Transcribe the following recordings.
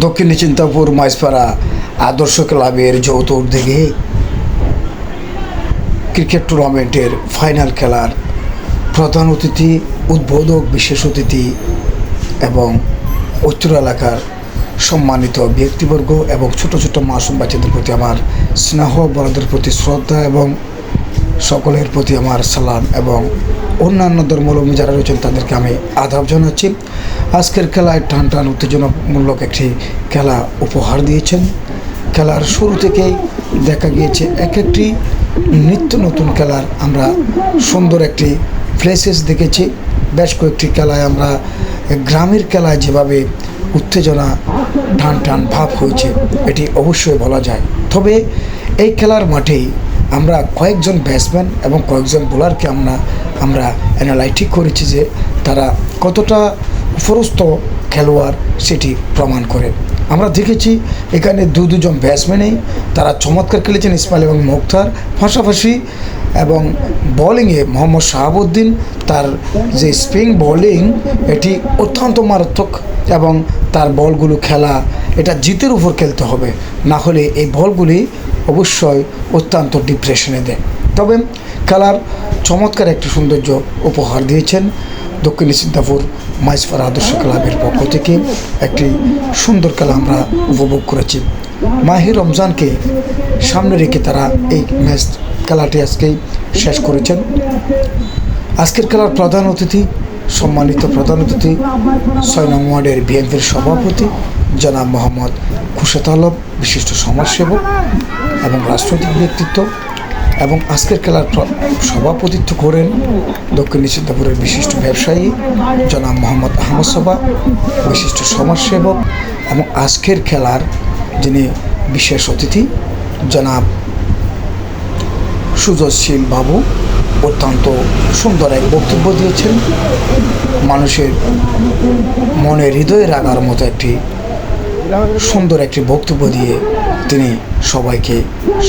দক্ষিণ চিন্তাপুর মাইজপাড়া আদর্শ ক্লাবের যৌথ উদ্যোগে ক্রিকেট টুর্নামেন্টের ফাইনাল খেলার প্রধান অতিথি, উদ্বোধক, বিশেষ অতিথি এবং উত্তর এলাকার সম্মানিত ব্যক্তিবর্গ এবং ছোট ছোট মাসুম বাচ্চাদের প্রতি আমার স্নেহ, বড়দের প্রতি শ্রদ্ধা এবং সকলের প্রতি আমার সালাম এবং অন্যান্য ধর্মাবলম্বী যারা রয়েছেন তাদেরকে আমি আদাব জানাচ্ছি। আজকের খেলায় টান টান উত্তেজনামূলক একটি খেলা উপহার দিয়েছেন। খেলার শুরু থেকেই দেখা গিয়েছে একটি নিত্য নতুন খেলার আমরা সুন্দর একটি প্লেসেস দেখেছি। বেশ কয়েকটি খেলায় আমরা গ্রামের খেলায় যেভাবে উত্তেজনা টান টান ভাব হয়েছে এটি অবশ্যই বলা যায়। তবে এই খেলার মাঠেই আমরা কয়েকজন ব্যাটসম্যান এবং কয়েকজন বোলারকে আমরা অ্যানালাইটিক করেছি যে তারা কতটা উপরস্থ খেলোয়াড় সেটি প্রমাণ করে। আমরা দেখেছি এখানে দুজন ব্যাটসম্যানেই তারা চমৎকার খেলেছেন, ইসমাইল এবং মুখতার। পাশাপাশি এবং বোলিংয়ে মোহাম্মদ শাহাবুদ্দিন, তার যে স্পিন বোলিং এটি অত্যন্ত মারাত্মক এবং তার বলগুলো খেলা এটা জিতের উপর খেলতে হবে, না হলে এই বলগুলি অবশ্যই অত্যন্ত ডিপ্রেশনে দেয়। তবে খেলার চমৎকার একটি সৌন্দর্য উপহার দিয়েছেন দক্ষিণ চিন্তাপুর মাইজপাড়া আদর্শ ক্লাবের পক্ষ থেকে। একটি সুন্দর খেলা আমরা উপভোগ করেছি। মাহে রমজানকে সামনে রেখে তারা এই খেলাটি আজকেই শেষ করেছেন। আজকের খেলার প্রধান অতিথি, সম্মানিত প্রধান অতিথি ৬ নং ওয়ার্ডের বিএনপির সভাপতি জনাব মোহাম্মদ খুরশেদ আলম, বিশিষ্ট সমাজসেবক এবং রাজনৈতিক ব্যক্তিত্ব। এবং আজকের খেলার সভাপতিত্ব করেন দক্ষিণ চিন্তাপুরের বিশিষ্ট ব্যবসায়ী জনাব মোহাম্মদ আহমদ সবা, বিশিষ্ট সমাজসেবক। এবং আজকের খেলার যিনি বিশেষ অতিথি জনাব সুজশীল বাবু অত্যন্ত সুন্দর এক বক্তব্য দিয়েছেন। মানুষের মনে হৃদয়ে রাখার মতো একটি সুন্দর একটি বক্তব্য দিয়ে তিনি সবাইকে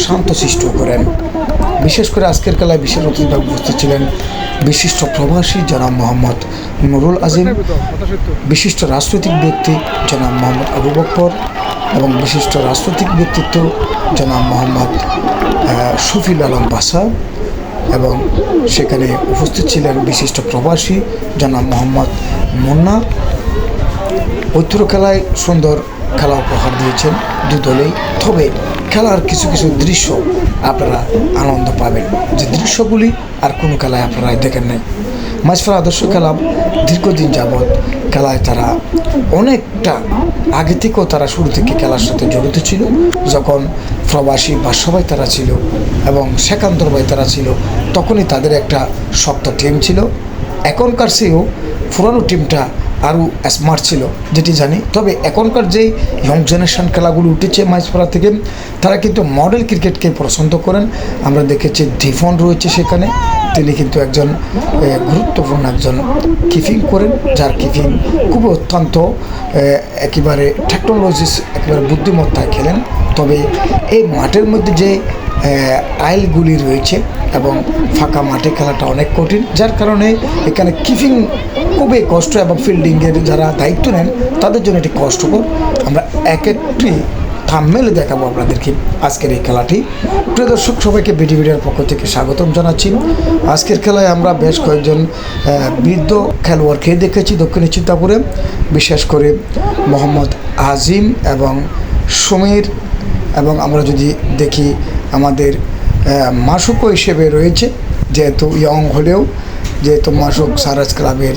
শান্তশিষ্ট করেন। বিশেষ করে আজকের খেলায় বিশেষ অতিথিভাবে উপস্থিত ছিলেন বিশিষ্ট প্রবাসী জনাব মোহাম্মদ নুরুল আজিম, বিশিষ্ট রাজনৈতিক ব্যক্তি জনাব মোহাম্মদ আবু বকর এবং বিশিষ্ট রাজনৈতিক ব্যক্তিত্ব জনাব মোহাম্মদ শফিল আলম বাসা। এবং সেখানে উপস্থিত ছিলেন বিশিষ্ট প্রবাসী জনাব মোহাম্মদ মুন্না। ঐতিহ্য খেলায় সুন্দর খেলা উপহার দিয়েছেন দু দলেই। তবে খেলার কিছু কিছু দৃশ্য আপনারা আনন্দ পাবেন, যে দৃশ্যগুলি আর কোনো খেলায় আপনারা দেখেন নাই। মাইজপাড়া আদর্শ ক্লাব দীর্ঘদিন যাবৎ খেলায় তারা অনেকটা আগে থেকেও তারা শুরু থেকে খেলার সাথে জড়িত ছিল। যখন প্রবাসী বা সবাই তারা ছিল এবং সেকান্তর ভাই তারা ছিল, তখনই তাদের একটা শক্ত টিম ছিল। এখনকার চেয়েও পুরানো টিমটা আরও স্মার্ট ছিল যেটি জানি। তবে এখনকার যেই ইয়ং জেনারেশন খেলাগুলো উঠেছে মাইজপাড়া থেকে, তারা কিন্তু মডেল ক্রিকেটকে পছন্দ করেন। আমরা দেখেছি ডিফন রয়েছে সেখানে, তিনি কিন্তু একজন গুরুত্বপূর্ণ একজন কিপিং করেন, যার কিপিং খুব অত্যন্ত একেবারে টেকনোলজিস একেবারে বুদ্ধিমত্তায় খেলেন। তবে এই মাঠের মধ্যে যে আইলগুলি রয়েছে এবং ফাঁকা মাঠে খেলাটা অনেক কঠিন, যার কারণে এখানে কিপিং খুবই কষ্ট এবং ফিল্ডিংয়ের যারা দায়িত্ব নেন তাদের জন্য এটি কষ্টকর। আমরা এক একটি থাম্বনেলে দেখাবো আপনাদেরকে আজকের এই খেলাটি। প্রিয় দর্শক, সবাইকে বিডিভিডিআর পক্ষ থেকে স্বাগতম জানাচ্ছি। আজকের খেলায় আমরা বেশ কয়েকজন বৃদ্ধ খেলোয়াড়কে দেখেছি দক্ষিণ চিন্তাপুরে, বিশেষ করে মোহাম্মদ আজিম এবং সমীর। এবং আমরা যদি দেখি আমাদের মাসুক হিসেবে রয়েছে, যেহেতু ইয়ং হলেও যেহেতু মাসুক সারাজ ক্লাবের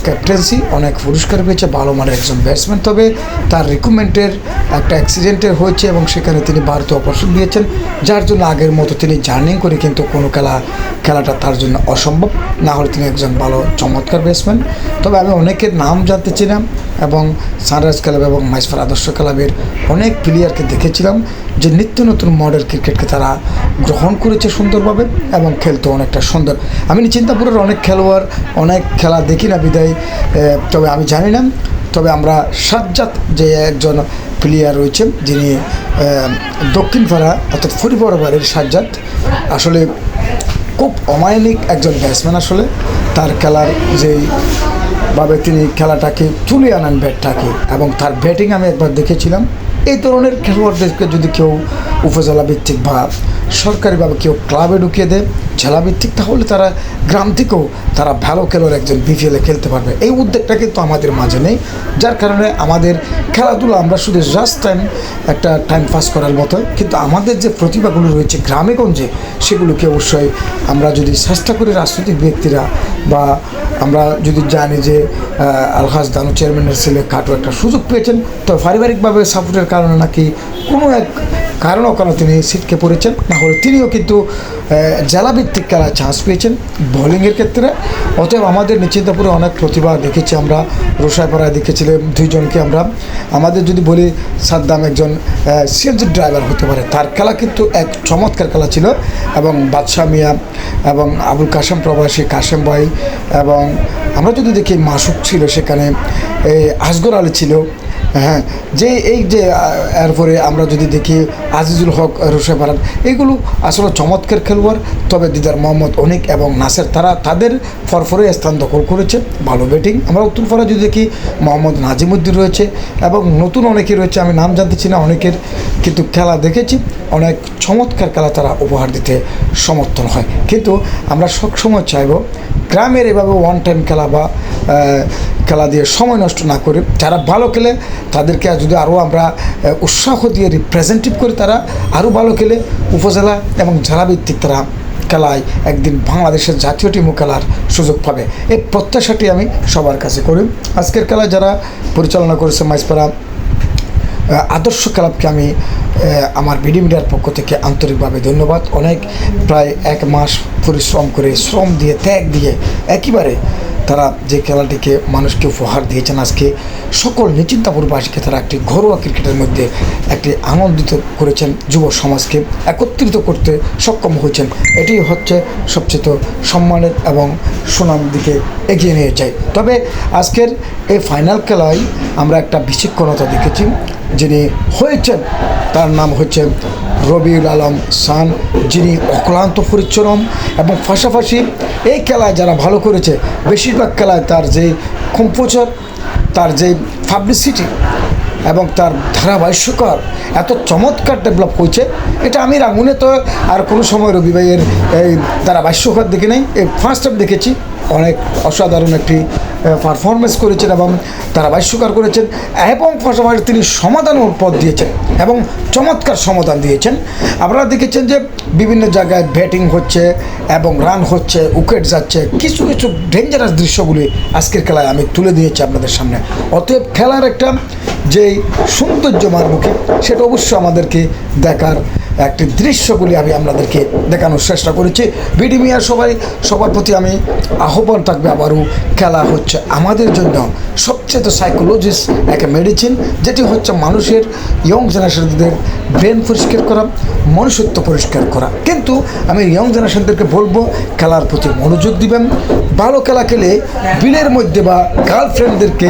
ক্যাপ্টেন্সি অনেক পুরস্কার পেয়েছে, ভালো মানের একজন ব্যাটসম্যান। তবে তার রিক্রুটমেন্টের একটা অ্যাক্সিডেন্টের হয়েছে এবং সেখানে তিনি ভারতীয় অবসর দিয়েছেন, যার জন্য আগের মতো তিনি জার্নিং করে কিন্তু কোনো খেলাটা তার জন্য অসম্ভব। না হলে তিনি একজন ভালো চমৎকার ব্যাটসম্যান। তবে আমি অনেকের নাম জানতে ছিলাম এবং সানরাইজ ক্লাব এবং মাইজপাড়া আদর্শ ক্লাবের অনেক প্লেয়ারকে দেখেছিলাম যে নিত্য নতুন মডেল ক্রিকেটকে তারা গ্রহণ করেছে সুন্দরভাবে এবং খেলতে অনেকটা সুন্দর। আমি চিন্তাপুরের অনেক খেলোয়াড় অনেক খেলা দেখি না বিদায়, তবে আমি জানি না। তবে আমরা সাজ্জাদ যে একজন প্লেয়ার রয়েছে, যিনি দক্ষিণপাড়া অর্থাৎ ফরিপাড়া বাড়ির সাজ্জাদ, আসলে খুব অমায়িক একজন ব্যাটসম্যান। আসলে তার খেলার যেই ভাবে তিনি খেলাটাকে তুলে আনেন ব্যাটটাকে, এবং তার ব্যাটিং আমি একবার দেখেছিলাম। এই ধরনের খেলোয়াড়দেরকে যদি কেউ উপজেলা ভিত্তিক বা সরকারিভাবে কেউ ক্লাবে ঢুকিয়ে দেয় জেলাভিত্তিক, তাহলে তারা গ্রাম থেকেও তারা ভালো খেলোয়াড় একজন বিপিএলে খেলতে পারবে। এই উদ্যোগটা কিন্তু আমাদের মাঝে নেই, যার কারণে আমাদের খেলাধুলা আমরা শুধু জাস্ট একটা টাইম পাস করার মতো, কিন্তু আমাদের যে প্রতিভাগুলো রয়েছে গ্রামে গঞ্জে সেগুলোকে অবশ্যই আমরা যদি চেষ্টা করি, রাজনৈতিক ব্যক্তিরা বা আমরা যদি জানি যে আলহাজ দানু চেয়ারম্যানের ছেলে কাটো একটা সুযোগ পেয়েছেন, তো পারিবারিকভাবে সাপোর্টের কারণে নাকি কোনো এক কারণও তিনি সিটকে পড়েছেন, না হলে তিনিও কিন্তু জেলাভিত্তিক খেলায় চান্স পেয়েছেন বোলিংয়ের ক্ষেত্রে। অতএব আমাদের নিশ্চিন্তপুরে অনেক প্রতিভা দেখেছি আমরা, রোসাইপাড়ায় দেখেছিলাম দুইজনকে আমরা। আমাদের যদি বলি সাদ্দাম একজন সিএনজি ড্রাইভার হতে পারে, তার খেলা কিন্তু এক চমৎকার খেলা ছিল, এবং বাদশাহ মিয়া এবং আবুল কাশেম প্রবাসী কাশেম ভাই, এবং আমরা যদি দেখি মাসুক ছিল সেখানে, আসগর আলী ছিল, হ্যাঁ, যে এই যে এরপরে আমরা যদি দেখি আজিজুল হক, রোসাইপাড়ার, এইগুলো আসলে চমৎকার খেলোয়াড়। তবে দিদার মোহাম্মদ অনিক এবং নাসের তারা তাদের ফরফরে স্থান দখল করেছে, ভালো ব্যাটিং। আমরা উত্তরপাড়া যদি দেখি মোহাম্মদ নাজিমুদ্দিন রয়েছে এবং নতুন অনেকে রয়েছে, আমি নাম জানতেছি না অনেকের, কিন্তু খেলা দেখেছি অনেক চমৎকার খেলা তারা উপহার দিতে সমর্থন হয়। কিন্তু আমরা সবসময় চাইব গ্রামের এভাবে ওয়ান টাইম খেলা বা খেলা দিয়ে সময় নষ্ট না করে যারা ভালো খেলে তাদেরকে যদি আরও আমরা উৎসাহ দিয়ে রিপ্রেজেন্টেটিভ করি, তারা আরও ভালো খেলে উপজেলা এবং জেলাভিত্তিক তারা খেলায় একদিন বাংলাদেশের জাতীয় টিমও খেলার সুযোগ পাবে। এই প্রত্যাশাটি আমি সবার কাছে করি। আজকের খেলায় যারা পরিচালনা করেছে মাইজপাড়া আদর্শ ক্লাবকে আমি আমার বিডি মিডিয়ার পক্ষ থেকে আন্তরিকভাবে ধন্যবাদ। অনেক প্রায় 1 মাস পরিশ্রম করে, শ্রম দিয়ে, ত্যাগ দিয়ে একেবারে তারা যে খেলাটিকে মানুষকে উপহার দিয়েছেন, আজকে সকল নিশ্চিন্তাপুরবাসীকে তারা একটি ঘরোয়া ক্রিকেটের মধ্যে একটি আনন্দিত করেছেন, যুব সমাজকে একত্রিত করতে সক্ষম হয়েছেন। এটি হচ্ছে সবচেয়ে সম্মানের এবং সুনাম দিকে এগিয়ে নিয়ে যায়। তবে আজকের এই ফাইনাল খেলায় আমরা একটা বিচক্ষণতা দেখেছি, যিনি হয়েছেন তার নাম হচ্ছে রবিউল আলম সান, যিনি অক্লান্ত পরিশ্রম এবং পাশাপাশি এই খেলায় যারা ভালো করেছে বেশিরভাগ খেলায় তার যে কম্পোজার, তার যে পাবলিসিটি এবং তার ধারাভাষ্যকার এত চমৎকার ডেভেলপ হয়েছে, এটা আমি রাঙুনে তো আর কোনো সময় রবি ভাইয়ের এই ধারাভাষ্যকার দেখি নাই, এই ফার্স্ট টাইম দেখেছি। অনেক অসাধারণ একটি পারফরমেন্স করেছেন এবং তারা ভাষ্যকার করেছেন, এবং পাশাপাশি তিনি সমাধানও পথ দিয়েছেন এবং চমৎকার সমাধান দিয়েছেন। আপনারা দেখেছেন যে বিভিন্ন জায়গায় ব্যাটিং হচ্ছে এবং রান হচ্ছে, উইকেট যাচ্ছে, কিছু কিছু ডেঞ্জারাস দৃশ্যগুলি আজকের খেলায় আমি তুলে দিয়েছি আপনাদের সামনে। অতএব খেলার একটা যেই সৌন্দর্য মারমুখী, সেটা অবশ্যই আমাদেরকে দেখার একটি দৃশ্যগুলি আমি আপনাদেরকে দেখানোর চেষ্টা করেছি। বিডি মিডিয়া সবার প্রতি আমি আহ্বান থাকবে, আবারও খেলা হচ্ছে আমাদের জন্য সবচেয়ে সাইকোলজিস্ট একটা মেডিসিন, যেটি হচ্ছে মানুষের ইয়ং জেনারেশনদের ব্রেন পরিষ্কার করা, মনুষ্যত্ব পরিষ্কার করা। কিন্তু আমি ইয়ং জেনারেশনদেরকে বলবো খেলার প্রতি মনোযোগ দিবেন। ভালো খেলা খেলে বিলের মধ্যে বা গার্লফ্রেন্ডদেরকে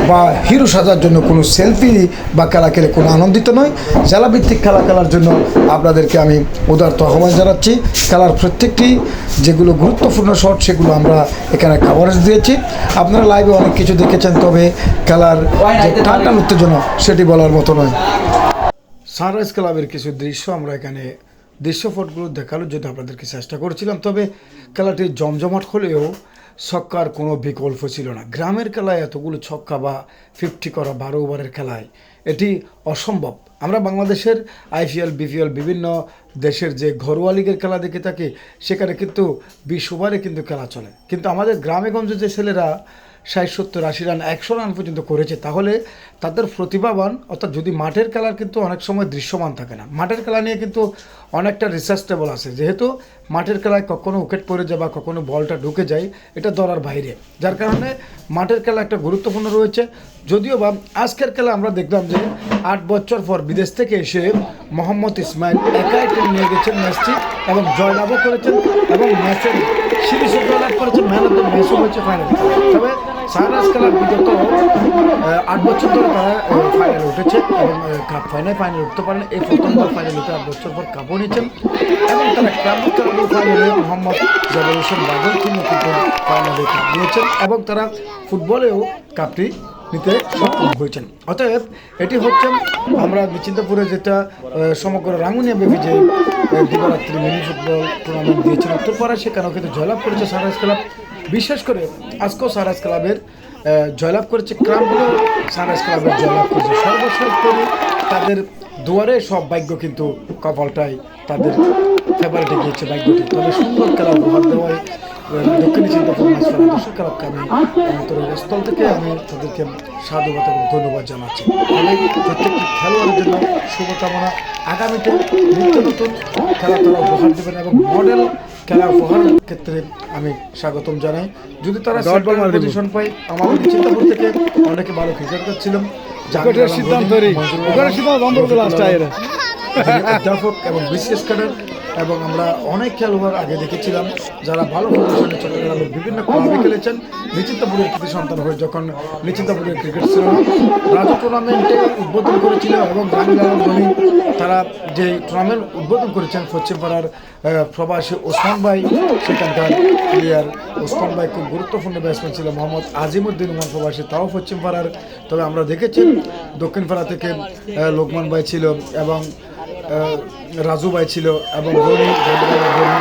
বা হিরো সাজার জন্য কোনো সেলফি বা খেলা খেলে কোনো আনন্দিত নয়। জেলাভিত্তিক খেলা খেলার জন্য আপনাদেরকে আমি উদারত আহ্বান জানাচ্ছি। খেলার প্রত্যেকটি যেগুলো গুরুত্বপূর্ণ শট সেগুলো আমরা এখানে কভারেজ দিয়েছি। আপনারা লাইভে অনেক কিছু দেখেছেন, তবে খেলার যে টান উত্তেজনা সেটি বলার মতো নয়। সানরাইজ ক্লাবের কিছু দৃশ্য আমরা এখানে দৃশ্যপটগুলো দেখানোর জন্য আপনাদেরকে চেষ্টা করেছিলাম। তবে খেলাটি জমজমাট হলেও ছক্কার কোনো বিকল্প ছিল না। গ্রামের খেলায় এতগুলো ছক্কা বা 50 করা 12 ওভারের খেলায় এটি অসম্ভব। আমরা বাংলাদেশের আইপিএল, বিপিএল বিভিন্ন দেশের যে ঘরোয়া লিগের খেলা দেখে থাকি, সেখানে কিন্তু 20 ওভারে কিন্তু খেলা চলে। কিন্তু আমাদের গ্রামে গঞ্জে যে ছেলেরা 60, 70, 80 রান, 100 রান পর্যন্ত করেছে, তাহলে তাদের প্রতিভাবান, অর্থাৎ যদি মাঠের খেলার কিন্তু অনেক সময় দৃশ্যমান থাকে না। মাঠের খেলা নিয়ে কিন্তু অনেকটা রিসার্চেবল আছে, যেহেতু মাঠের খেলায় কখনো উইকেট পড়ে যায় বা কখনো বলটা ঢুকে যায়, এটা ধরার বাইরে, যার কারণে মাঠের খেলা একটা গুরুত্বপূর্ণ রয়েছে। যদিও বা আজকের খেলা আমরা দেখলাম যে 8 বছর পর বিদেশ থেকে এসে মোহাম্মদ ইসমাইল একাই টেনে নিয়ে গেছেন ম্যাচটি এবং জয়লাভও করেছেন এবং ম্যাচের সিরিজও জয়লাভ করেছেন, ম্যান অফ দ্য ম্যাচও হয়েছে ফাইনাল। তবে সানরাইজ ক্লাব বিগত 8 বছর ধরে তারা ফাইনালে উঠেছে এবং কাপ ফাইনালে উঠতে পারেন। এই প্রথমবার ফাইনালে উঠে 8 বছর পর কাপও নিয়েছেন এবং তারা ক্লাব ফাইনালে মোহাম্মদ জাবের হোসেন বাদল কিন্তু ফাইনালে কাপ নিয়েছেন এবং তারা ফুটবলেও কাপটি নিতে সক্ষম হয়েছেন। অতএব এটি হচ্ছে আমরা নিশ্চিন্তপুরে যেটা সমগ্র রাঙ্গুনিয়া ব্যাপী যে দিবারাত্রি মিনি ফুটবল টুর্নামেন্ট দিয়েছেন উত্তরপাড়া, সেখানেও কিন্তু জয়লাভ করেছে সানরাইজ ক্লাব। বিশেষ করে আজকেও সানরাইজ ক্লাবের জয়লাভ করেছে, ক্লাবগুলো সানরাইজ ক্লাবের জয়লাভ করেছে। সর্বশেষ করে তাদের দুয়ারে সব ভাগ্য কিন্তু কপালটাই তাদের ফেভারিটে গিয়েছে ভাগ্যটি। তবে সুন্দর খেলা উপহার দেওয়ায় দক্ষিণ চিন্তাপুর মাইসফারা দর্শক ক্লাবকে আমি অন্তরের স্থল থেকে আমি তাদেরকে সাধুবাদ এবং ধন্যবাদ জানাচ্ছি। আমি প্রত্যেকটি খেলোয়াড়ের জন্য শুভকামনা। আগামীতে নিত্য নতুন খেলা তারা উপহার দেবেন এবং মডেল খেলা উপহারের ক্ষেত্রে আমি স্বাগতম জানাই। যদি তারা পজিশন পায়, আমাদের চিন্তাপুর থেকে অনেকে ভালো ক্রিকেটার ছিলাম অধ্যাপক এবং বিসিএস ক্যাডার, এবং আমরা অনেক খেলোয়াড় আগে দেখেছিলাম যারা ভালো পজিশনে চট্টগ্রামের বিভিন্ন ক্লাবে খেলেছেন। নিশ্চিন্তপুরের কৃতি সন্তান হয়ে যখন নিশ্চিন্তপুরের ক্রিকেট ছিল রাজু টুর্নামেন্টে উদ্বোধন করেছিল এবং ধনী তারা যে টুর্নামেন্ট উদ্বোধন করেছেন পশ্চিমপাড়ার প্রবাসী ওসমান ভাই, সেখানকার প্লেয়ার ওসমান ভাই খুব গুরুত্বপূর্ণ ব্যাটসম্যান ছিল। মোহাম্মদ আজিমুদ্দিন উমর প্রবাসী, তাও পশ্চিমপাড়ার। তবে আমরা দেখেছি দক্ষিণপাড়া থেকে লোকমান ভাই ছিল এবং রাজু ভাই ছিল এবং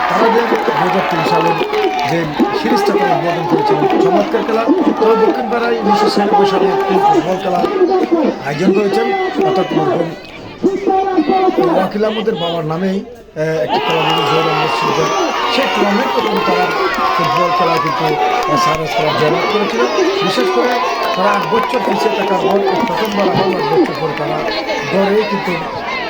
তারা যে 2003 সালের যে সিরিজটা তারা উদ্বোধন করেছিলেন, চমৎকার খেলা। তবে দক্ষিণপাড়ায় 1996 সালে একটি ফুটবল খেলা আয়োজন করেছেন, অর্থাৎ ওয়াকিল আহমদের বাবার নামেই একটি খেলা সেই টুর্নামেন্টে কিন্তু তারা ফুটবল খেলা কিন্তু সানরাইজ ক্লাব জয়লাভ করেছিল। বিশেষ করে তারা 8 বছর পিছিয়ে থাকার পর প্রথমবার আবার 8 বছর পরে তারা গড়ে কিন্তু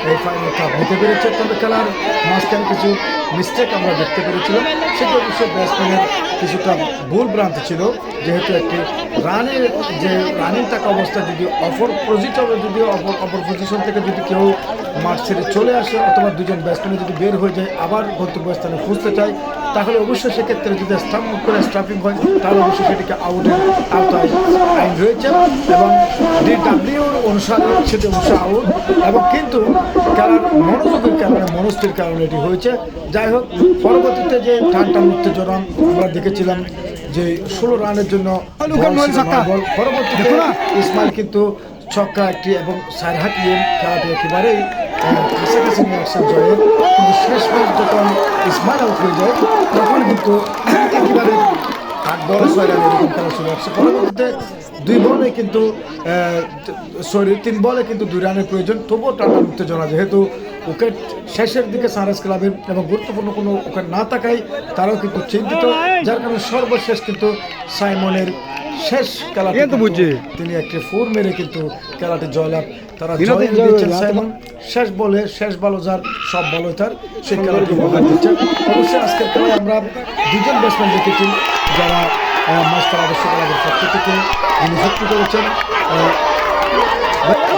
এই ফাইনাল কাপ নিতে পেরেছে। তবে খেলার মাঝখানে কিছু মিস্টেক আমরা দেখতে পেরেছিলাম, সেটা অবশ্যই ব্যাটসম্যানের কিছুটা ভুল ভ্রান্তি ছিল। যেহেতু একটি রানের যে রানিং থাকা অবস্থা যদি অপর পজিশন থেকে যদি কেউ মাঠ ছেড়ে চলে আসে অথবা দুজন ব্যাটসম্যান যদি বের হয়ে যায় আবার গন্তব্যস্থানে খুঁজতে চায়, তাহলে অবশ্যই সেক্ষেত্রে যদি স্টাম্প করে স্টাফিং হয় তাহলে অবশ্যই সেটিকে আউটের আওতায় আইন রয়েছে এবং DWর অনুসারে সেটি অবশ্যই আউট। এবং কিন্তু খেলার মনোযোগের কারণে মনস্থির কারণে এটি হয়েছে। যাই হোক, পরবর্তীতে যে টান উত্তেজনা আমরা দেখেছিলাম যে 16 রানের জন্য পরবর্তীতে ইসমাইল কিন্তু ছক্কা একটি এবং 4 হাঁকিয়ে খেলাটি একেবারেই কাছাকাছি নিয়ে আসছেন জয়ের। কিন্তু শেষ ম্যাচ যখন ইসমাইল আউট হয়ে যায় তখন কিন্তু একেবারে 8 বল 6 রান এরকম খেলা শুরু হচ্ছে। পরবর্তীতে 3 বলে কিন্তু 2 রানের প্রয়োজন, তবুও টান উত্তেজনা। যেহেতু উইকেট শেষের দিকে সানরাইজ ক্লাবের এবং গুরুত্বপূর্ণ কোনো উইকেট না থাকায় তারাও কিন্তু চিন্তিত, যার কারণে সর্বশেষ কিন্তু সাইমনের শেষ খেলাটি তিনি একটি 4 মেরে কিন্তু খেলাটি জয়লাভ তারা দিয়েছেন। সাইমন শেষ বলে শেষ বল যার সব বল তার সেই খেলাটি উপহার দিচ্ছেন। অবশ্যই আজকের খেলায় আমরা 2জন ব্যাটসম্যান দেখেছি যারা মাইসফারা আদর্শ ক্লাবের পক্ষ থেকে যিনি ভিত্তি করেছেন,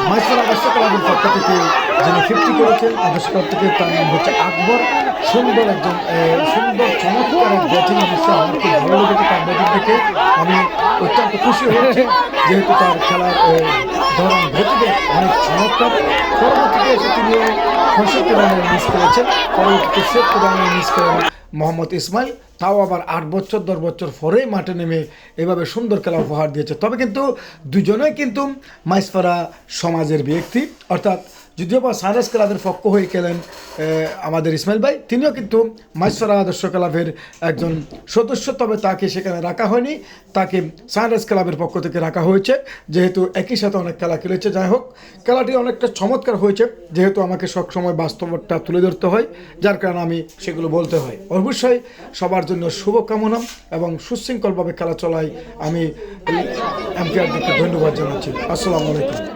মাইসফারা আদর্শ ক্লাবের পক্ষ থেকে যিনি 50 করেছেন আদর্শ ক্লাব থেকে, তার নাম হচ্ছে আকবর। সুন্দর একজন সুন্দর চমৎকার এক ব্যাটিং, অবশ্যই আমার খুব ভালো লেগেছে তার ব্যাটিং থেকে। আমি অত্যন্ত খুশি হয়েছি যেহেতু তার খেলার ধরন গতিতে অনেক চমৎকার। পরবর্তীতে এসে তিনি 65 রানের মিস করেছেন, পরবর্তীতে 70 রানের মিস করেন মোহাম্মদ ইসমাইল, তাও আবার 8 বছর 10 বছর পরেই মাঠে নেমে এভাবে সুন্দর খেলা উপহার দিয়েছে। তবে কিন্তু দুজনেই কিন্তু মাইসফারা সমাজের ব্যক্তি, অর্থাৎ যদিও বা সানরাইজ ক্লাবের পক্ষ হয়ে খেলেন আমাদের ইসমাইল ভাই, তিনিও কিন্তু মাইসফারা আদর্শ ক্লাবের একজন সদস্য। তবে তাকে সেখানে রাখা হয়নি, তাকে সানরাইজ ক্লাবের পক্ষ থেকে রাখা হয়েছে যেহেতু একই সাথে অনেক খেলা খেলেছে। যাই হোক, খেলাটি অনেকটা চমৎকার হয়েছে যেহেতু আমাকে সবসময় বাস্তবতা তুলে ধরতে হয়, যার কারণে আমি সেগুলো বলতে হয়। অবশ্যই সবার জন্য শুভকামনা এবং সুশৃঙ্খলভাবে খেলা চলায় আমি এমপিআরকে ধন্যবাদ জানাচ্ছি। আসসালামু আলাইকুম।